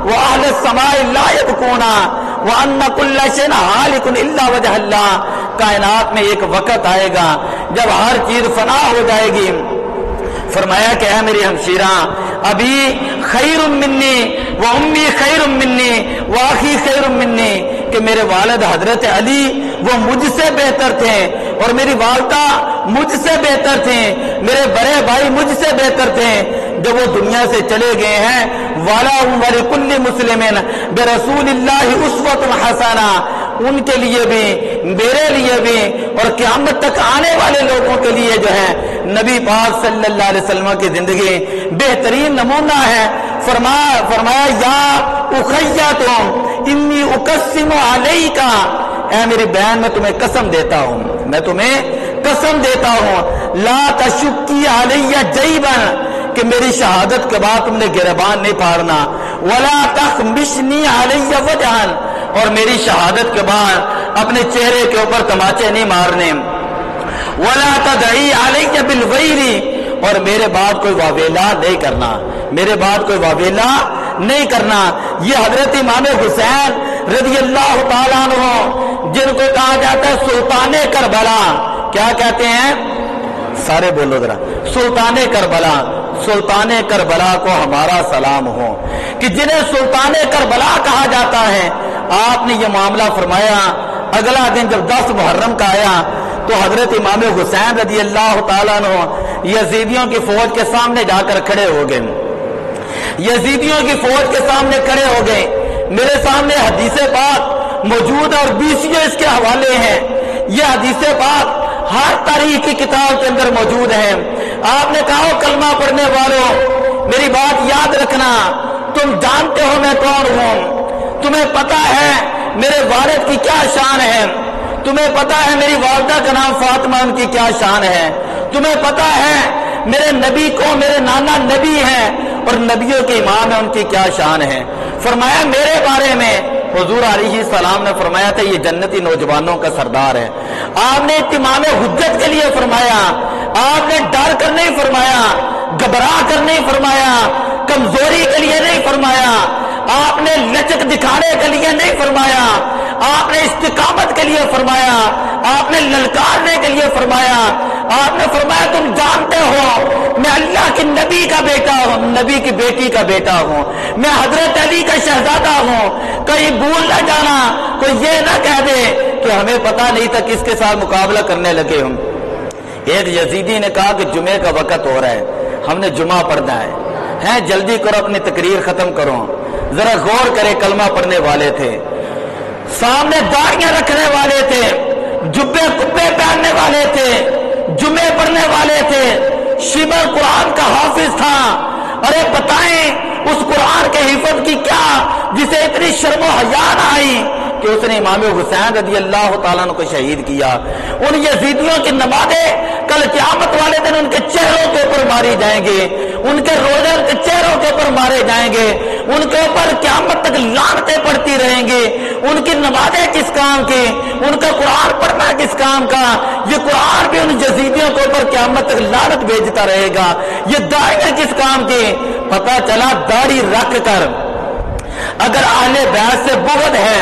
واہل السماء لا یبقون وان کل شیء ہالک الا وجہ اللہ. کائنات میں ایک وقت آئے گا جب ہر چیز فنا ہو جائے گی. فرمایا کہ اے میری ہمشیرہ ابھی خیر منی و امی خیر منی و اخی خیر منی، کہ میرے والد حضرت علی وہ مجھ سے بہتر تھے اور میری والدہ مجھ سے بہتر تھے، میرے بڑے بھائی مجھ سے بہتر تھے. جب وہ دنیا سے چلے گئے ہیں وَلَهُمْ وَلِكُلِّ مُسْلِمٍ بِرَسُولِ اللَّهِ أُسْوَةٌ حَسَنَةٌ، ان کے لیے بھی میرے لیے بھی اور قیامت تک آنے والے لوگوں کے لیے جو ہے نبی پاک صلی اللہ علیہ وسلم کی زندگی بہترین نمونہ ہے. فرمایا یا اخیتم انی اقسم علیک، اے میری بہن میں تمہیں قسم دیتا ہوں، میں تمہیں قسم دیتا ہوں، لا تشکی علی جیبا، کہ میری شہادت کے بعد تم نے گریبان نہیں پھاڑنا، ولا تخمشنی علی وجہا، اور میری شہادت کے بعد اپنے چہرے کے اوپر تماچے نہیں مارنے، ولا تدعی علی بالویل، اور میرے بعد کوئی واویلا نہیں کرنا، میرے بعد کوئی واویلا نہیں کرنا. یہ حضرت امام حسین رضی اللہ تعالیٰ عنہ جن کو کہا جاتا ہے سلطان کربلا، کیا کہتے ہیں؟ سارے بولو ذرا، سلطان کربلا. سلطان کربلا کو ہمارا سلام ہو، کہ جنہیں سلطان کربلا کہا جاتا ہے۔ آپ نے یہ معاملہ فرمایا۔ اگلا دن جب 10 محرم کا آیا تو حضرت امام حسین رضی اللہ تعالیٰ عنہ یزیدیوں کی فوج کے سامنے جا کر کھڑے ہو گئے، یزیدیوں کی فوج کے سامنے کھڑے ہو گئے۔ میرے سامنے حدیث پاک موجود اور 20 اس کے حوالے ہیں۔ یہ حدیث پاک ہر تاریخ کی کتاب کے اندر موجود ہے۔ آپ نے کہا کلمہ پڑھنے والوں، میری بات یاد رکھنا، تم جانتے ہو میں کون ہوں، تمہیں پتا ہے میرے والد کی کیا شان ہے، تمہیں پتا ہے میری والدہ کا نام فاطمہ، ان کی کیا شان ہے، تمہیں پتا ہے میرے نبی کو، میرے نانا نبی ہیں اور نبیوں کے امام ہیں، ان کی کیا شان ہے۔ فرمایا میرے بارے میں حضور علیہ السلام نے فرمایا تھا یہ جنتی نوجوانوں کا سردار ہے۔ آپ نے اتمام حجت کے لیے فرمایا، آپ نے ڈر کر نہیں فرمایا، گھبرا کر نہیں فرمایا، کمزوری کے لیے نہیں فرمایا، آپ نے لچک دکھانے کے لیے نہیں فرمایا، آپ نے استقامت کے لیے فرمایا، آپ نے للکارنے کے لیے فرمایا۔ آپ نے فرمایا تم جانتے ہو میں اللہ کے نبی کا بیٹا ہوں، نبی کی بیٹی کا بیٹا ہوں، میں حضرت علی کا شہزادہ ہوں، کہیں بھول نہ جانا، کوئی یہ نہ کہہ دے کہ ہمیں پتا نہیں تھا کس کے ساتھ مقابلہ کرنے لگے ہم۔ ایک یزیدی نے کہا کہ جمعے کا وقت ہو رہا ہے، ہم نے جمعہ پڑھنا ہے، جلدی کرو اپنی تقریر ختم کرو۔ ذرا غور کرے، کلمہ پڑھنے والے تھے، سامنے داڑیاں رکھنے والے تھے، جبے کبے پہننے والے تھے، جمعے پڑھنے والے تھے، شیبر قرآن کا حافظ تھا۔ ارے بتائیں اس قرآن کے حفظ کی کیا جسے اتنی شرم و حیا نہ آئی کہ اس نے امام حسین رضی اللہ تعالیٰ عنہ کو شہید کیا۔ ان یزیدیوں کی نمازیں کل قیامت والے دن ان کے چہروں کے اوپر ماری جائیں گے، ان کے روزے ان کے چہروں کے اوپر مارے جائیں گے، ان کے اوپر قیامت تک لعنتیں پڑتی رہیں گے۔ ان کی نمازیں کس کام کی، ان کا قرآن پڑھنا کس کام کا؟ یہ قرآن بھی ان یزیدیوں کے اوپر قیامت تک لعنت بھیجتا رہے گا۔ یہ داڑیاں کس کام کی؟ پتہ چلا داڑھی رکھ کر اگر اہل بیت سے بغض ہے،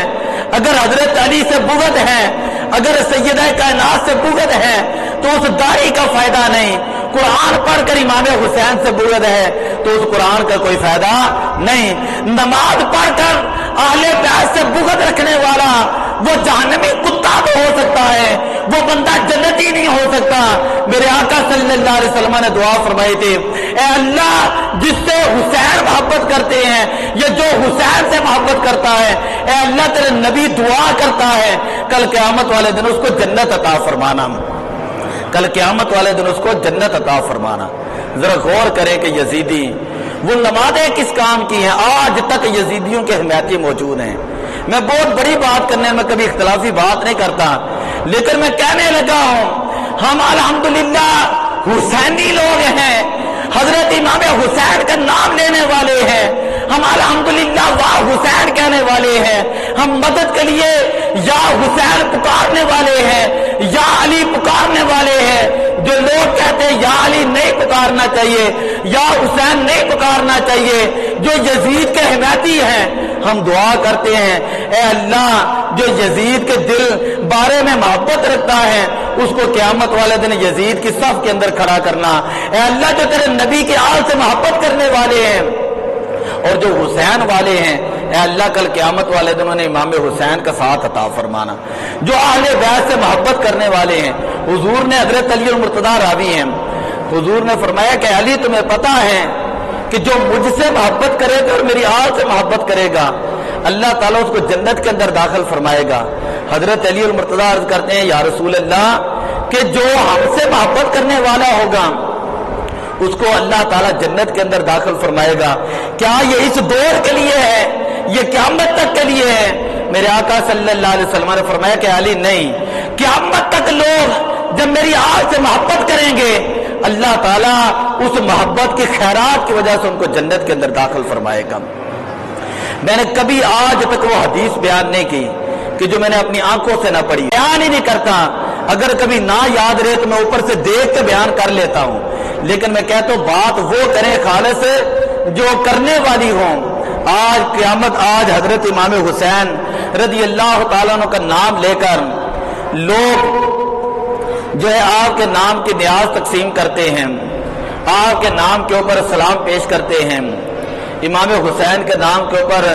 اگر حضرت علی سے بغض ہے، اگر سیدہ کائنات سے بغض ہے تو اس داڑھی کا فائدہ نہیں۔ قرآن پڑھ کر امام حسین سے بغض ہے تو اس قرآن کا کوئی فائدہ نہیں۔ نماز پڑھ کر اہل بیت سے بغض رکھنے والا وہ جہنمی کتا تو ہو سکتا ہے، وہ بندہ جنتی نہیں ہو سکتا۔ میرے آقا صلی اللہ علیہ وسلم نے دعا فرمائی تھی، اے اللہ جس سے حسین محبت کرتے ہیں یا جو حسین سے محبت کرتا ہے، اے اللہ تیرے نبی دعا کرتا ہے کل قیامت والے دن اس کو جنت عطا فرمانا، کل قیامت والے دن اس کو جنت عطا فرمانا۔ ذرا غور کریں کہ یزیدی وہ نمازیں کس کام کی ہیں؟ آج تک یزیدیوں کے حمایتی موجود ہیں۔ میں بہت بڑی بات کرنے میں کبھی اختلافی بات نہیں کرتا، لیکن میں کہنے لگا ہوں ہم الحمدللہ حسینی لوگ ہیں، حضرت امام حسین کا نام لینے والے ہیں، ہم الحمدللہ واہ حسین کہنے والے ہیں، ہم مدد کے لیے یا حسین پکارنے والے ہیں یا علی پکارنے والے ہیں۔ جو لوگ کہتے ہیں یا علی نہیں پکارنا چاہیے یا حسین نہیں پکارنا چاہیے، جو یزید کے حمایتی ہیں، ہم دعا کرتے ہیں اے اللہ جو یزید کے دل بارے میں محبت رکھتا ہے اس کو قیامت والے دن یزید کی صف کے اندر کھڑا کرنا۔ اے اللہ جو تیرے نبی کے آل سے محبت کرنے والے ہیں اور جو حسین والے ہیں، اے اللہ کل قیامت والے دن انہیں امام حسین کا ساتھ عطا فرمانا۔ جو اہل بیت سے محبت کرنے والے ہیں، حضور نے حضرت علی المرتضیٰ راوی ہیں، حضور نے فرمایا کہ علی تمہیں پتا ہے کہ جو مجھ سے محبت کرے گا اور میری آل سے محبت کرے گا اللہ تعالیٰ اس کو جنت کے اندر داخل فرمائے گا۔ حضرت علی المرتضیٰ عرض کرتے ہیں یا رسول اللہ کہ جو ہم سے محبت کرنے والا ہوگا اس کو اللہ تعالیٰ جنت کے اندر داخل فرمائے گا۔ کیا یہ اس دور کے لیے ہے؟ یہ قیامت تک کے لیے ہے؟ میرے آقا صلی اللہ علیہ وسلم نے فرمایا کہ علی نہیں، قیامت تک لوگ جب میری آل سے محبت کریں گے اللہ تعالیٰ اس محبت کی خیرات کی وجہ سے ان کو جنت کے اندر داخل فرمائے گا۔ میں نے کبھی آج تک وہ حدیث بیان نہیں کی کہ جو میں نے اپنی آنکھوں سے نہ پڑھی، بیان ہی نہیں کرتا۔ اگر کبھی نہ یاد رہے تو میں اوپر سے دیکھ کے بیان کر لیتا ہوں، لیکن میں کہتا ہوں بات وہ کریں خالص جو کرنے والی ہوں۔ آج قیامت، آج حضرت امام حسین رضی اللہ تعالیٰ عنہ کا نام لے کر لوگ جو ہے آپ کے نام کی نیاز تقسیم کرتے ہیں، آپ کے نام کے اوپر سلام پیش کرتے ہیں، امام حسین کے نام کے اوپر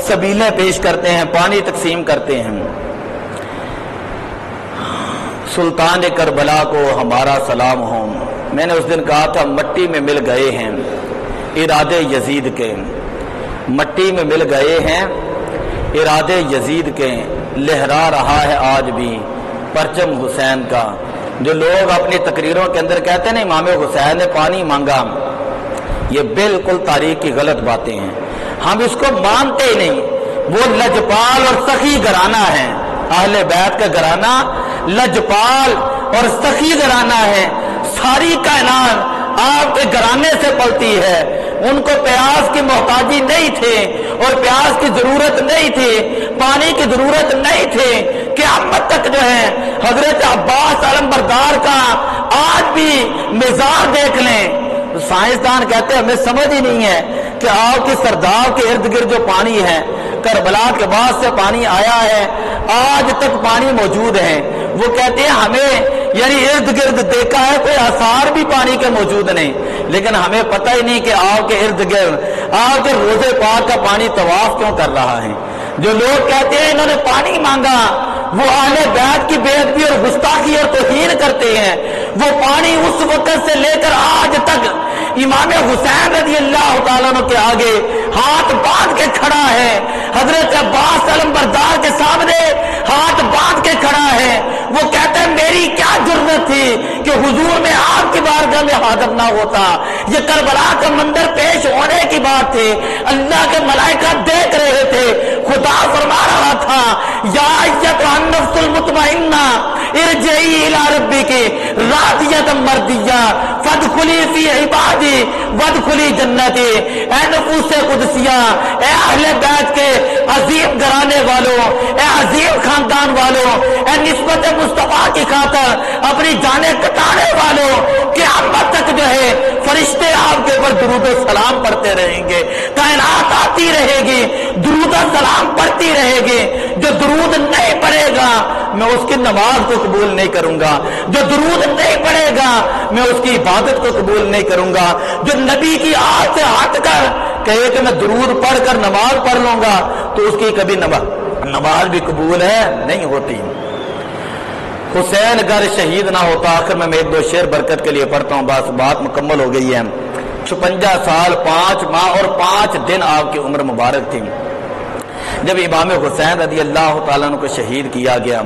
سبیلیں پیش کرتے ہیں، پانی تقسیم کرتے ہیں۔ سلطان کربلا کو ہمارا سلام ہو۔ میں نے اس دن کہا تھا مٹی میں مل گئے ہیں ارادے یزید کے، مٹی میں مل گئے ہیں ارادے یزید کے، لہرا رہا ہے آج بھی پرچم حسین کا۔ جو لوگ اپنی تقریروں کے اندر کہتے ہیں نا امام حسین نے پانی مانگا، یہ بالکل تاریخ کی غلط باتیں ہیں، ہم اس کو مانتے ہی نہیں۔ وہ لجپال اور سخی گھرانہ ہے، اہل بیت کا گھرانہ لجپال اور سخی گھرانہ ہے۔ ساری کائنات آپ کے گھرانے سے پلتی ہے۔ ان کو پیاس کی محتاجی نہیں تھے اور پیاس کی ضرورت نہیں تھی، پانی کی ضرورت نہیں تھی۔ قیامت تک جو ہے حضرت عباس علمبردار کا آج بھی مزاج دیکھ لیں، سائنسدان کہتے ہیں ہمیں سمجھ ہی نہیں ہے کہ آپ کی سرداب کے ارد گرد جو پانی ہے، کربلا کے بعد سے پانی آیا ہے، آج تک پانی موجود ہے۔ وہ کہتے ہیں ہمیں یعنی ارد گرد دیکھا ہے، کوئی آثار بھی پانی کے موجود نہیں، لیکن ہمیں پتہ ہی نہیں کہ آپ کے ارد گرد آپ کے روزے پاک کا پانی طواف کیوں کر رہا ہے۔ جو لوگ کہتے ہیں انہوں نے پانی مانگا، وہ اہل بیت کی بے ادبی اور گستاخی اور توہین کرتے ہیں۔ وہ پانی اس وقت سے لے کر آج تک امام حسین رضی اللہ تعالیٰ عنہ کے آگے ہاتھ باندھ کے کھڑا ہے، حضرت عباس علمبردار کے سامنے ہاتھ باندھ کے کھڑا ہے۔ وہ کہتے ہیں میری کیا جرمت تھی کہ حضور میں آپ کی بارگاہ میں حاضر نہ ہوتا۔ یہ کربلا کا منظر پیش ہونے کی بات تھی، اللہ کے ملائکہ دیکھ رہے تھے، خدا فرما رہا تھا یا ایتھا النفس المطمئنہ ارجعی الی ربک راضیۃ مرضیہ فادخلی فی عبادی وادخلی جنتی۔ اے نفوس قدسیہ، اے اہل بیت کے عظیم گھرانے والوں، اے عظیم خاندان والوں، اے نسبت مصطفیٰ کی خاطر اپنی جانیں کٹانے والوں، قیامت تک جو ہے فرشتے آپ کے اوپر درود و سلام پڑھتے رہیں گے، کائنات آتی رہے گی درود و سلام پڑھتی رہے گی۔ جو درود نہیں پڑھے گا میں اس کی نماز کو قبول نہیں کروں گا، جو درود نہیں پڑھے گا میں اس کی عبادت کو قبول نہیں کروں گا۔ جو نبی کی آہٹ سے ہٹ کر کہے کہ میں درود پڑھ کر نماز پڑھ لوں گا تو اس کی کبھی نماز بھی قبول ہے نہیں ہوتی۔ حسین اگر شہید نہ ہوتا، آخر میں ایک دو شعر برکت کے لیے پڑھتا ہوں، بس بات مکمل ہو گئی ہے۔ 56 سال 5 ماہ اور 5 دن آپ کی عمر مبارک تھی جب امام حسین رضی اللہ تعالیٰ عنہ کو شہید کیا گیا۔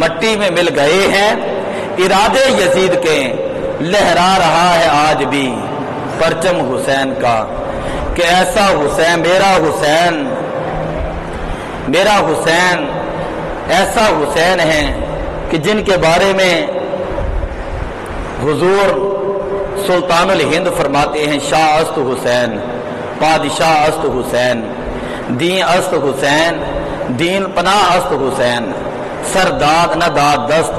مٹی میں مل گئے ہیں ارادے یزید کے، لہرا رہا ہے آج بھی پرچم حسین کا، کہ ایسا حسین میرا حسین ایسا حسین ہے کہ جن کے بارے میں حضور سلطان الہند فرماتے ہیں شاہ است حسین، بادشاہ است حسین، دین است حسین، دین پناہ است حسین، سرداد نہ داد دست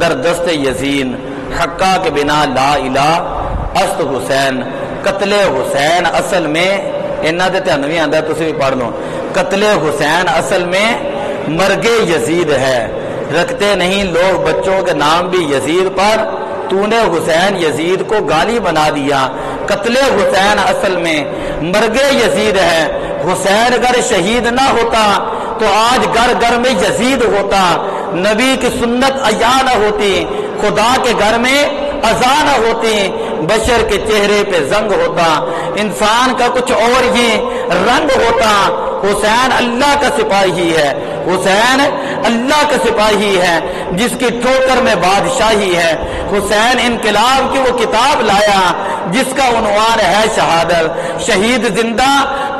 در دست یزین، حقہ کے بنا لا الہ است حسین۔ قتل حسین اصل میں انہاں دے تانوں وی آندا، تسی بھی پڑھ لو، قتل حسین اصل میں مرگ یزید ہے۔ رکھتے نہیں لوگ بچوں کے نام بھی یزید پر، تو نے حسین یزید کو گالی بنا دیا۔ قتل حسین اصل میں مرگ یزید ہے۔ حسین اگر شہید نہ ہوتا تو آج گھر گھر میں یزید ہوتا، نبی کی سنت عیا نہ ہوتی، خدا کے گھر میں اذان نہ ہوتی، بشر کے چہرے پہ زنگ ہوتا، انسان کا کچھ اور ہی رنگ ہوتا۔ حسین اللہ کا سپاہی ہے، حسین اللہ کا سپاہی ہے جس کی ٹھوکر میں بادشاہی ہے۔ حسین انقلاب کی وہ کتاب لایا جس کا عنوان ہے شہادت۔ شہید زندہ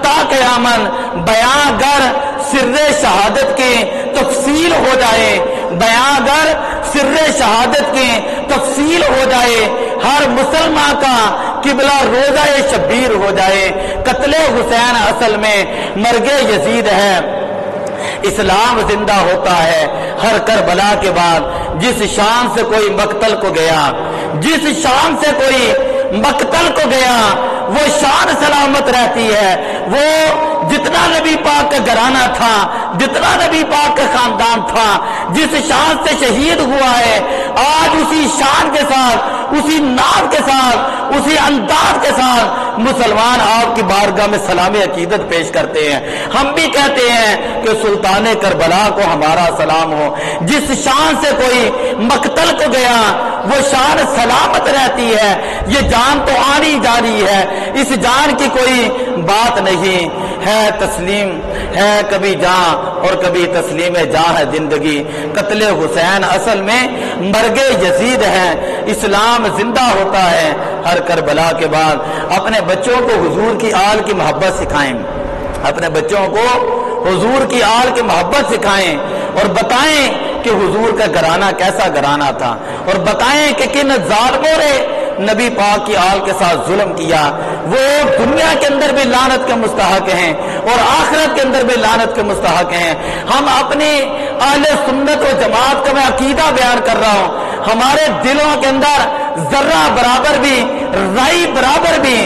تا قیامت، بیاں گر سر شہادت کی تفصیل ہو جائے، بیاں گر سر شہادت کی تفصیل ہو جائے، ہر مسلمان کا قبلہ روزہ شبیر ہو جائے۔ قتل حسین اصل میں مرگ یزید ہے۔ اسلام زندہ ہوتا ہے ہر کربلا کے بعد۔ جس شان سے کوئی مقتل کو گیا، جس شان سے کوئی مقتل کو گیا، وہ شان سلامت رہتی ہے۔ وہ جتنا نبی پاک کا گھرانہ تھا، جتنا نبی پاک کا خاندان تھا، جس شان سے شہید ہوا ہے، آج اسی شان کے ساتھ، اسی نام کے ساتھ، اسی انداز کے ساتھ مسلمان آپ کی بارگاہ میں سلام عقیدت پیش کرتے ہیں۔ ہم بھی کہتے ہیں کہ سلطان کربلا کو ہمارا سلام ہو۔ جس شان سے کوئی مقتل کو گیا وہ شان سلامت رہتی ہے، یہ جان تو آنی جانی ہے، اس جان کی کوئی بات نہیں ہے، تسلیم ہے کبھی جاں اور کبھی تسلیم جاں ہے زندگی۔ قتل حسین اصل میں مرگ یزید ہے، اسلام زندہ ہوتا ہے ہر کربلا کے بعد۔ اپنے بچوں کو حضور کی آل کی محبت سکھائیں، اپنے بچوں کو حضور کی آل کی محبت سکھائیں اور بتائیں کہ حضور کا گھرانہ کیسا گھرانہ تھا، اور بتائیں کہ کن ظالموں نے نبی پاک کی آل کے ساتھ ظلم کیا، وہ دنیا کے اندر بھی لعنت کے مستحق ہیں اور آخرت کے اندر بھی لعنت کے مستحق ہیں۔ ہم اپنی اہل سنت و جماعت کا میں عقیدہ بیان کر رہا ہوں، ہمارے دلوں کے اندر ذرہ برابر بھی، رائی برابر بھی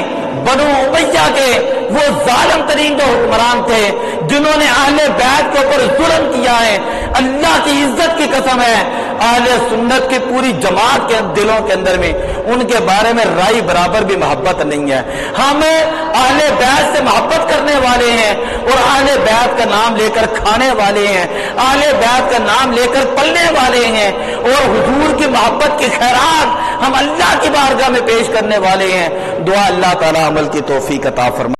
بنو امیہ کے وہ ظالم ترین جو حکمران تھے جنہوں نے اہل بیت کے اوپر ظلم کیا ہے، اللہ کی عزت کی قسم ہے اہل سنت کی پوری جماعت کے دلوں کے اندر میں ان کے بارے میں رائی برابر بھی محبت نہیں ہے۔ ہم اہل بیت سے محبت کرنے والے ہیں اور اہل بیت کا نام لے کر کھانے والے ہیں، اہل بیت کا نام لے کر پلنے والے ہیں، اور حضور کی محبت کی خیرات ہم اللہ کی بارگاہ میں پیش کرنے والے ہیں۔ دعا اللہ تعالی عمل کی توفیق عطا فرمائے۔